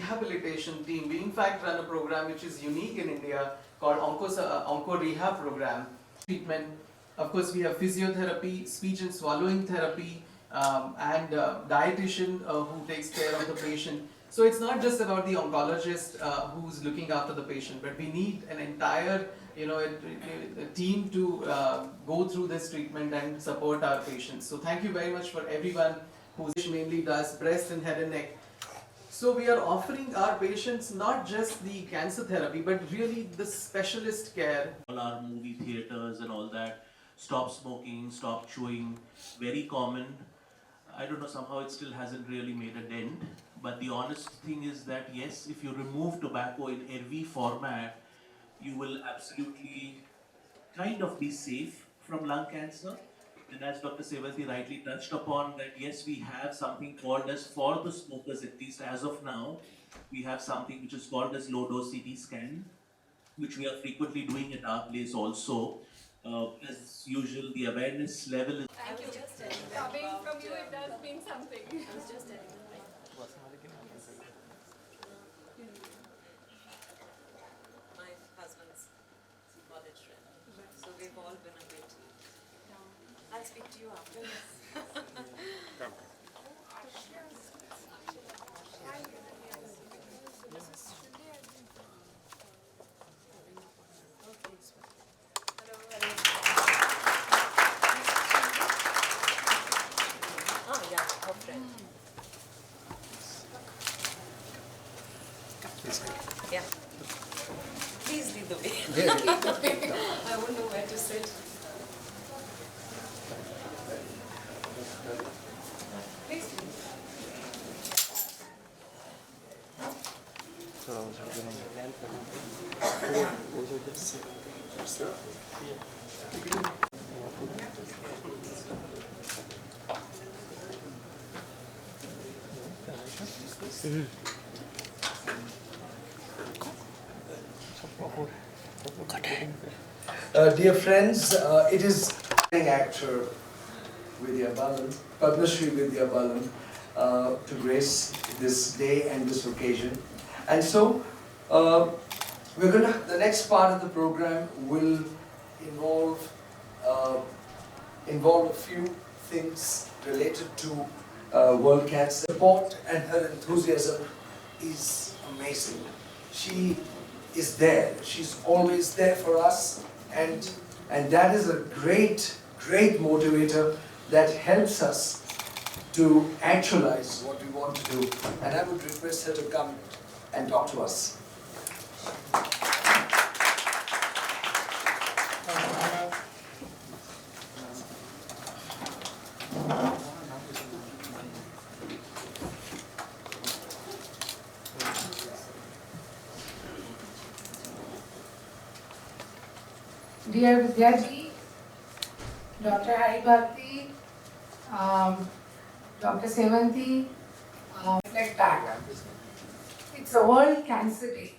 rehabilitation team. We in fact run a program which is unique in India called Onco Rehab Program. Treatment. Of course, we have physiotherapy, speech and swallowing therapy, and dietitian who takes care of the patient. So it's not just about the oncologist who's looking after the patient, but we need an entire, a team to go through this treatment and support our patients. So thank you very much for everyone who mainly does breast and head and neck. So we are offering our patients not just the cancer therapy, but really the specialist care. All our movie theaters and all that, stop smoking, stop chewing, very common. I don't know, somehow it still hasn't really made a dent. But the honest thing is that yes, if you remove tobacco in every format, you will absolutely kind of be safe from lung cancer. And as Dr. Sevalti rightly touched upon, that yes, we have something called as, for the smokers at least as of now, we have something which is called as low dose CT scan, which we are frequently doing at our place also. As usual, the awareness level is... Thank you. Coming from you, it does mean something. I was just telling you. My husband's college friend. So we've all been a bit... I'll speak to you after this. Yeah. Please lead the way. I wouldn't know where to sit. Please lead. Dear friends, it is actor Vidya Balan, Padma Shri Vidya Balan, to grace this day and this occasion. And so, the next part of the program will involve a few things related to World Cancer. Support and her enthusiasm is amazing. She is there. She's always there for us, and that is a great motivator that helps us to actualize what we want to do. And I would request her to come and talk to us. Dear Vidya ji, Dr. Haribhakti, Dr. Sevalti, reflect back. It's a World Cancer Day.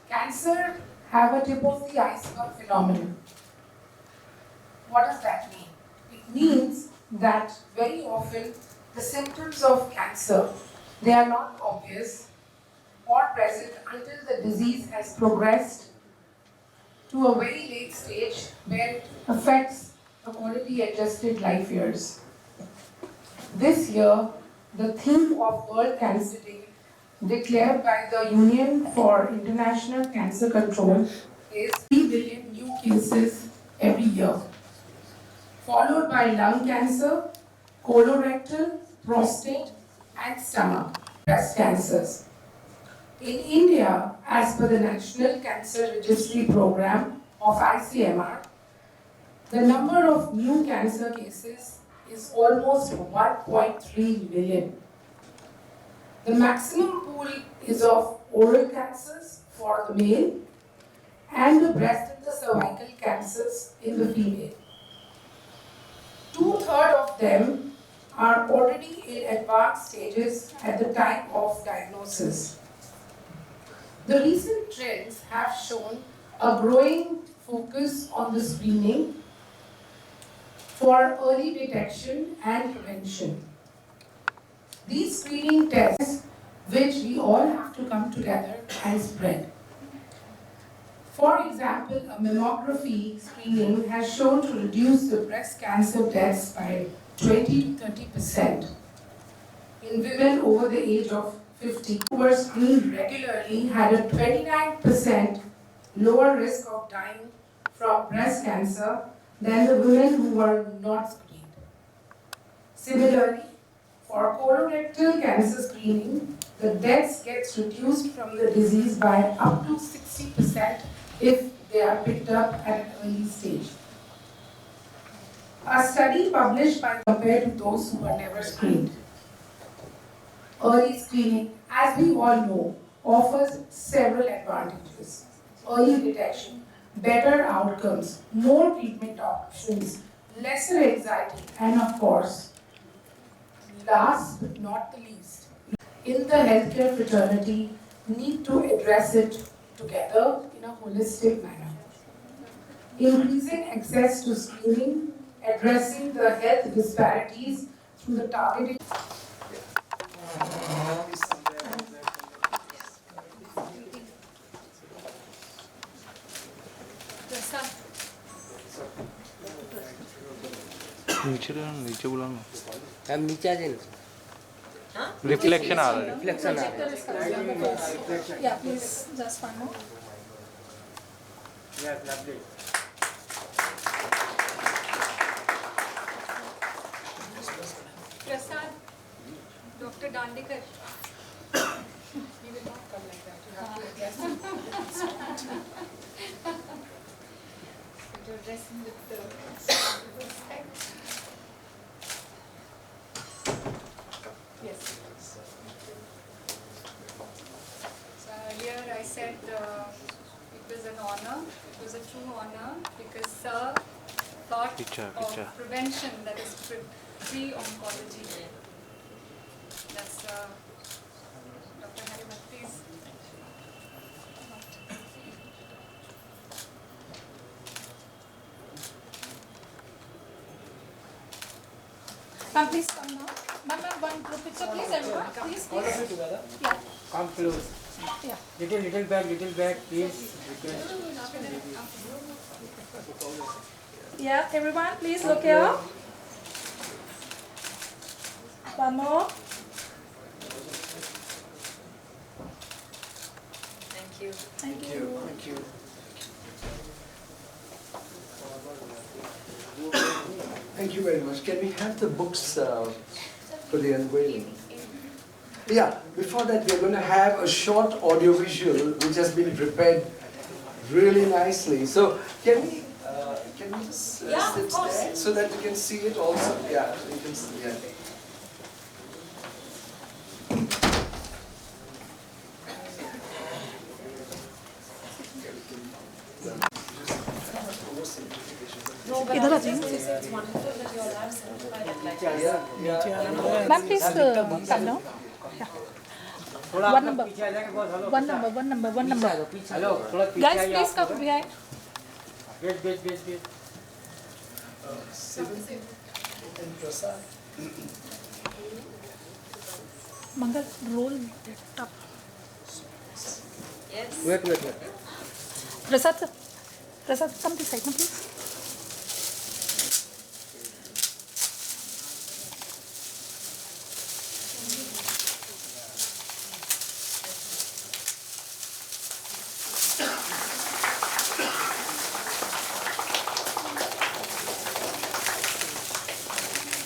Cancer have a tip of the iceberg phenomenon. What does that mean? It means that very often the symptoms of cancer, they are not obvious or present until the disease has progressed to a very late stage where it affects the quality-adjusted life years. This year, the theme of World Cancer Day, declared by the Union for International Cancer Control, is 3 billion new cases every year, followed by lung cancer, colorectal, prostate, and stomach, breast cancers. In India, as per the National Cancer Registry Program of ICMR, the number of new cancer cases is almost 1.3 million. The maximum pool is of oral cancers for the male and the breast and the cervical cancers in the female. 2/3 of them are already in advanced stages at the time of diagnosis. The recent trends have shown a growing focus on the screening for early detection and prevention. These screening tests which we all have to come together and spread. For example, a mammography screening has shown to reduce the breast cancer deaths by 20 to 30% in women over the age of 50 who were screened regularly had a 29% lower risk of dying from breast cancer than the women who were not screened. Similarly, for colorectal cancer screening, the deaths gets reduced from the disease by up to 60% if they are picked up at an early stage. A study published by compared to those who were never screened. Early screening, as we all know, offers several advantages. Early detection, better outcomes, more treatment options, lesser anxiety, and of course, last but not the least, in the healthcare fraternity, need to address it together in a holistic manner. Increasing access to screening, addressing the health disparities through the targeted नीचे बुलाओ हम नीचे आ जाए reflection आ रहा है reflection आ रहा है Yeah, please, just one more. Prasad, Dr. Dandekar. You will not come like that. You have to address him. To address him with the respect. Yes. So earlier I said it was an honor, it was a true honor because Sir thought of prevention, that is pre-oncology. That's Dr. Haribhakti's. Ma'am, please come now. Ma'am, one group picture, please, everyone. Please, all of please. you together Yeah. come close Yeah. little back please Yeah, everyone, please look here. One more. Thank you. Thank you. Thank you. Thank you very much. Can we have the books for the unveiling? Yeah, before that we're going to have a short audiovisual which has been prepared really nicely. So can we just sit there so that we can see it also? Yeah, so you can see, yeah. इधर आ जाइए. Ma'am, please come now. थोड़ा One number. पीछे आ जाएगा बस hello One number. Hello थोड़ा पीछे Guys, आइए please आप come behind. Wait And Prasad. Mangal, roll it up. Yes. Wait Prasad, sir. Prasad, come this side, now, please.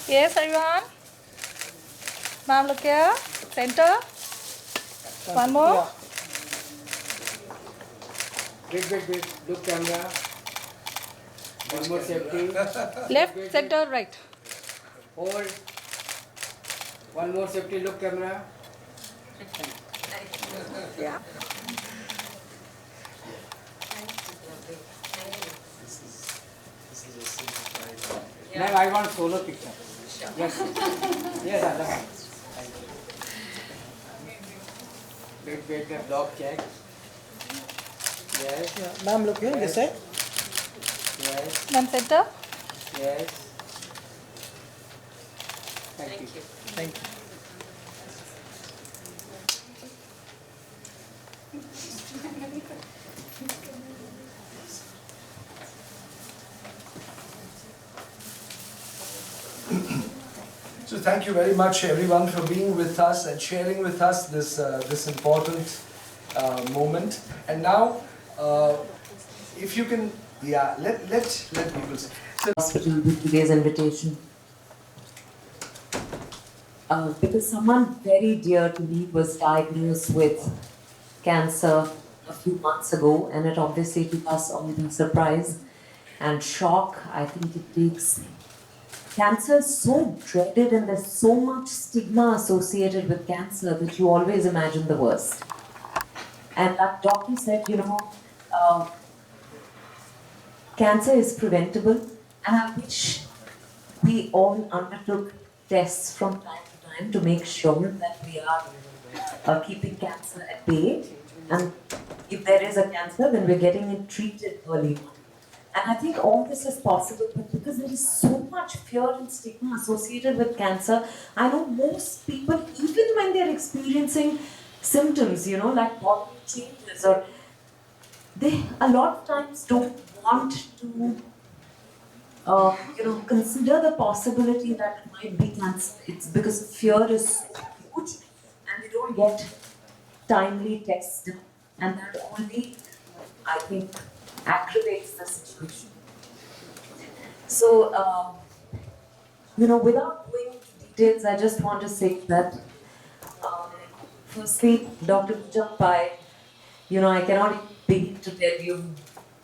Yes, everyone. Ma'am, look here. Center. One more. Wait look camera one more safety Left, center, right. hold one more safety look camera Yeah. ma'am I want solo picture yes yes I love wait the block check yes Ma'am, look here, this side. yes Ma'am, center. yes thank you Thank you. thank you very much everyone for being with us and sharing with us this important moment. And now, if you can, let people say. So, Hospital with today's invitation. Because someone very dear to me was diagnosed with cancer a few months ago, and it obviously took us all by surprise and shock. I think it takes. Cancer is so dreaded, and there's so much stigma associated with cancer that you always imagine the worst. And that doctor said, cancer is preventable, and I wish we all undertook tests from time to time to make sure that we are keeping cancer at bay. And if there is a cancer, then we're getting it treated early. And I think all this is possible, but because there is so much fear and stigma associated with cancer, I know most people, even when they're experiencing symptoms, like body changes, or they a lot of times don't want to consider the possibility that it might be cancer. It's because fear is so huge and they don't get timely tests done. And that only, I think, aggravates the situation. So, without going into details, I just want to say that, firstly, Dr. Vijay Balan, I cannot begin to tell you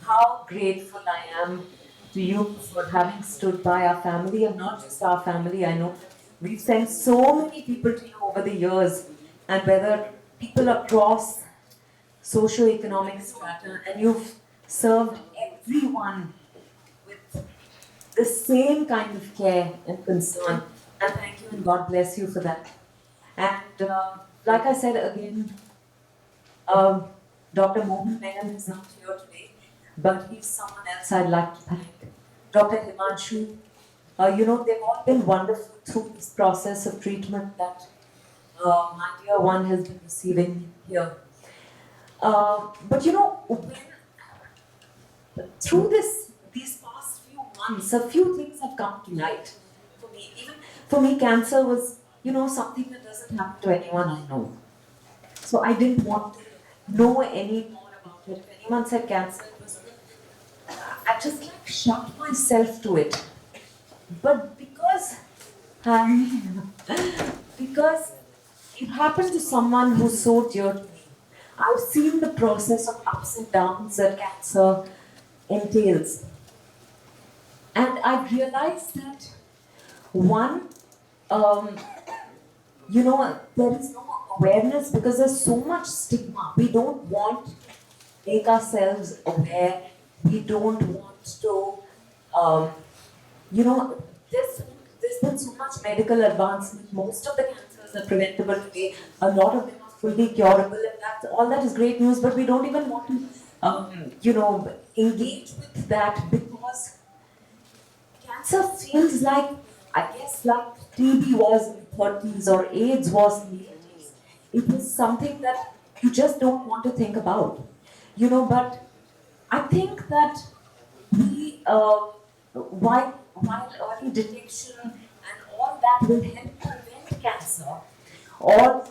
how grateful I am to you for having stood by our family, and not just our family. I know we've sent so many people to you over the years, and whether people across socio-economic strata, and you've served everyone with the same kind of care and concern. And thank you, and God bless you for that. And like I said again, Dr. Mohan Menon is not here today, but he's someone else I'd like to thank. Dr. Himanshu, they've all been wonderful through this process of treatment that my dear one has been receiving here. But through these past few months, a few things have come to light for me. Even for me, cancer was, something that doesn't happen to anyone I know. So I didn't want to know any more about it. If anyone said cancer, I just shut myself to it. But because it happened to someone who's so dear to me, I've seen the process of ups and downs that cancer entails. And I've realized that, one, there is no awareness because there's so much stigma. We don't want to make ourselves aware. We don't want to, there's been so much medical advancement. Most of the cancers are preventable today. A lot of them are fully curable, and all that is great news, but we don't even want to, engage with that, because cancer feels like, I guess, like TB was in the 30s or AIDS was in the 80s. It was something that you just don't want to think about, but I think that we, while early detection and all that will help prevent cancer, or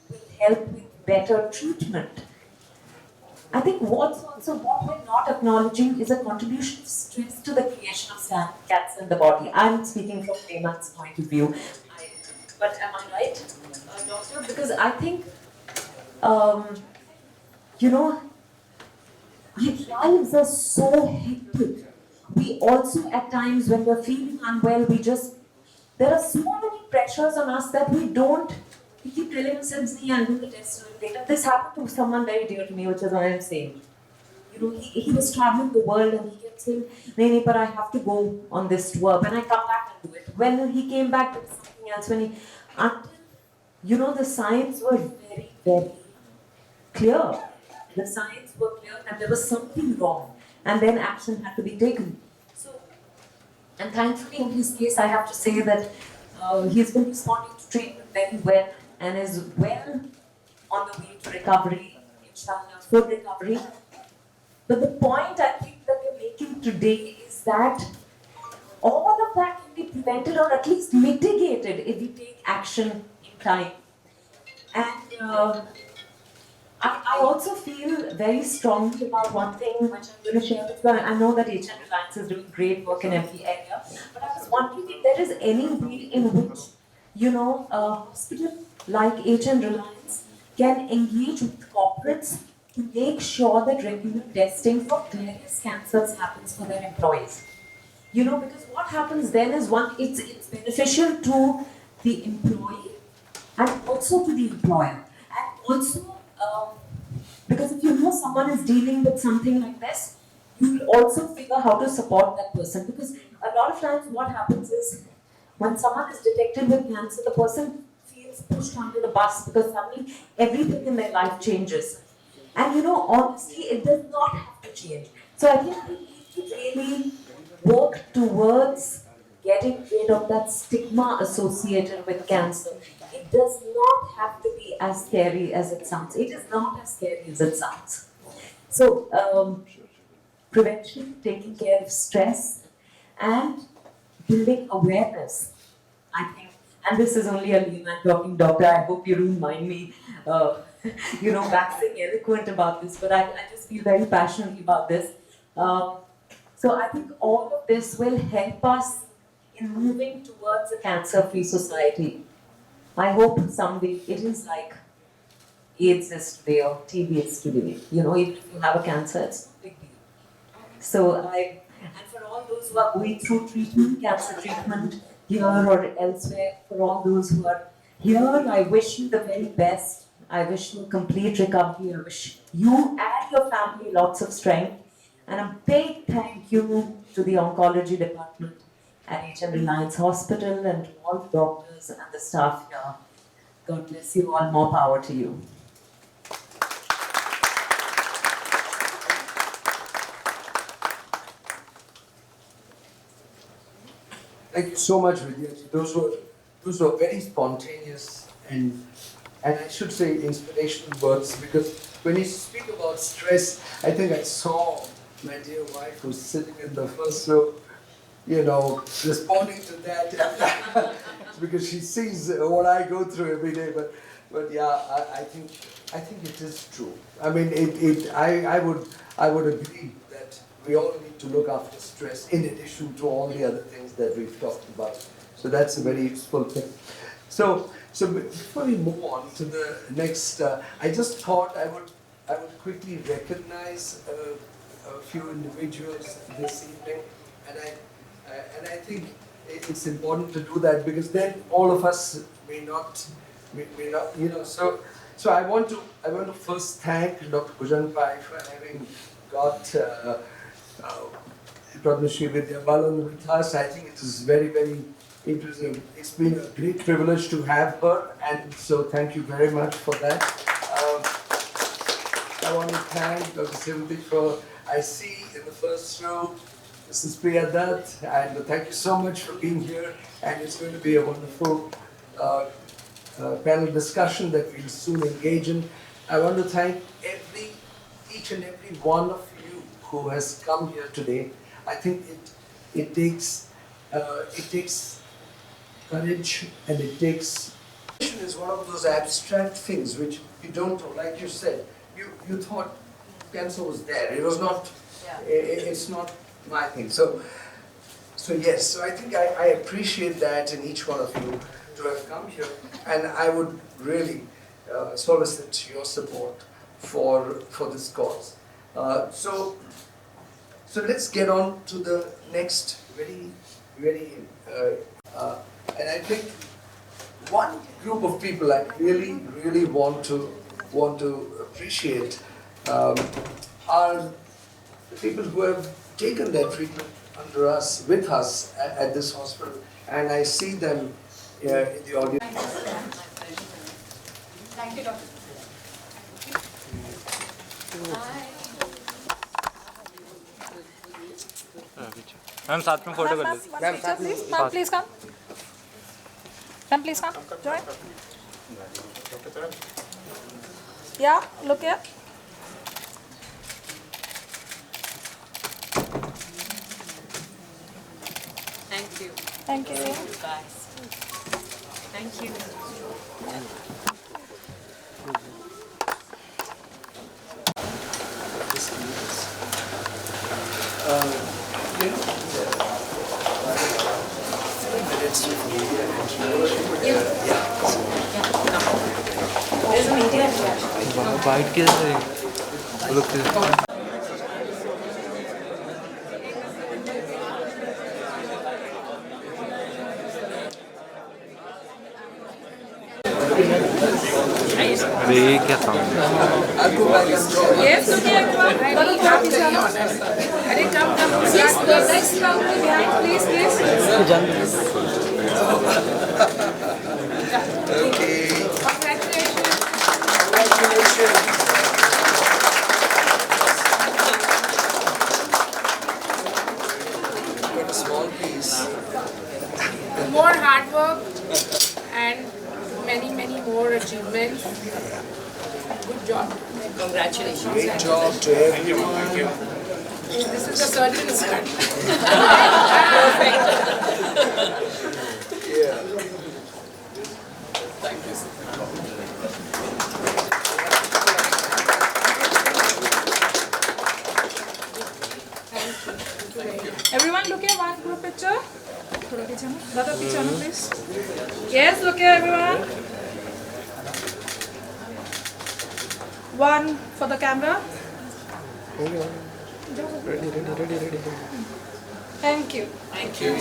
will help with better treatment. I think what we're not acknowledging is a contribution of stress to the creation of cancer in the body. I'm speaking from layman's point of view. But am I right, doctor? Because I think, our lives are so hectic. We also, at times, when we're feeling unwell, there are so many pressures on us that we keep telling ourselves, I'll do the test later. This happened to someone very dear to me, which is why I'm saying. He was traveling the world and he kept saying, Naini, but I have to go on this tour. When I come back, I'll do it. When he came back, there was something else. Until, the signs were very, very clear. The signs were clear that there was something wrong, and then action had to be taken. And thankfully, in his case, I have to say that he's been responding to treatment very well and is well on the way to recovery, inshallah, full recovery. But the point I think that we're making today is that all of that can be prevented or at least mitigated if we take action in time. And I also feel very strongly about one thing which I'm going to share with you. I know that HN Reliance is doing great work in every area, but I was wondering if there is any way in which, a hospital like HN Reliance can engage with corporates to make sure that regular testing for various cancers happens for their employees. Because what happens then is it's beneficial to the employee and also to the employer. And also, because if you know someone is dealing with something like this, you will also figure how to support that person. Because a lot of times what happens is when someone is detected with cancer, the person feels pushed under the bus because suddenly everything in their life changes. And honestly, it does not have to change. So I think we need to really work towards getting rid of that stigma associated with cancer. It does not have to be as scary as it sounds. It is not as scary as it sounds. So, prevention, taking care of stress, and building awareness, I think. And this is only a layman talking, doctor. I hope you don't mind me, waxing eloquent about this, but I just feel very passionately about this. So I think all of this will help us in moving towards a cancer-free society. I hope someday it is like AIDS is today or TB is today. Even if you have a cancer, it's no big deal. So and for all those who are going through treatment, cancer treatment here or elsewhere, for all those who are here, I wish you the very best. I wish you a complete recovery. I wish you and your family lots of strength. And a big thank you to the oncology department at HM Reliance Hospital and to all the doctors and the staff here. God bless you all. More power to you. Thank you so much, Vidya. Those were very spontaneous and I should say inspirational words, because when you speak about stress, I think I saw my dear wife who's sitting in the first row, responding to that because she sees what I go through every day. But yeah, I think it is true. I mean, I would agree that we all need to look after stress in addition to all the other things that we've talked about. So that's a very useful thing. So before we move on to the next, I just thought I would quickly recognize a few individuals this evening, and I think it's important to do that, because then all of us may not. So I want to first thank Dr. Gujan Pai for having got Padma Shri Vidya Balan with us. I think it is very, very interesting. It's been a great privilege to have her, and so thank you very much for that. I want to thank Dr. Simthi for, I see in the first row, Mrs. Priya Dutt, and thank you so much for being here, and it's going to be a wonderful panel discussion that we'll soon engage in. I want to thank each and every one of you who has come here today. I think it takes courage, and it takes. Is one of those abstract things which you don't know. Like you said, you thought cancer was there. It was not. It's not my thing. So yes. So I think I appreciate that in each one of you to have come here, and I would really solicit your support for this cause. So let's get on to the next very and I think one group of people I really want to appreciate are the people who have taken their treatment with us at this hospital, and I see them in the audience. Thank you, Doctor. Ma'am साथ में photo कर लो ma'am please come ma'am please come join yeah look here Thank you. Thank you. Thank you. There's a media reaction. White कैसे look अरे ये क्या sound Yes, okay, everyone. Very happy to be honest. Come. Please, the next round behind, please. Okay. Congratulations. Congratulations. Got a small piece. More hard work and many more achievements. Good job. Congratulations. Great job to everyone. This is the surgeon's cut. Yeah. Thank you. Everyone look here, one group picture. Thoda piche na. Dada piche na, please. Yes, look here, everyone. One for the camera. ready Thank you. Thank you.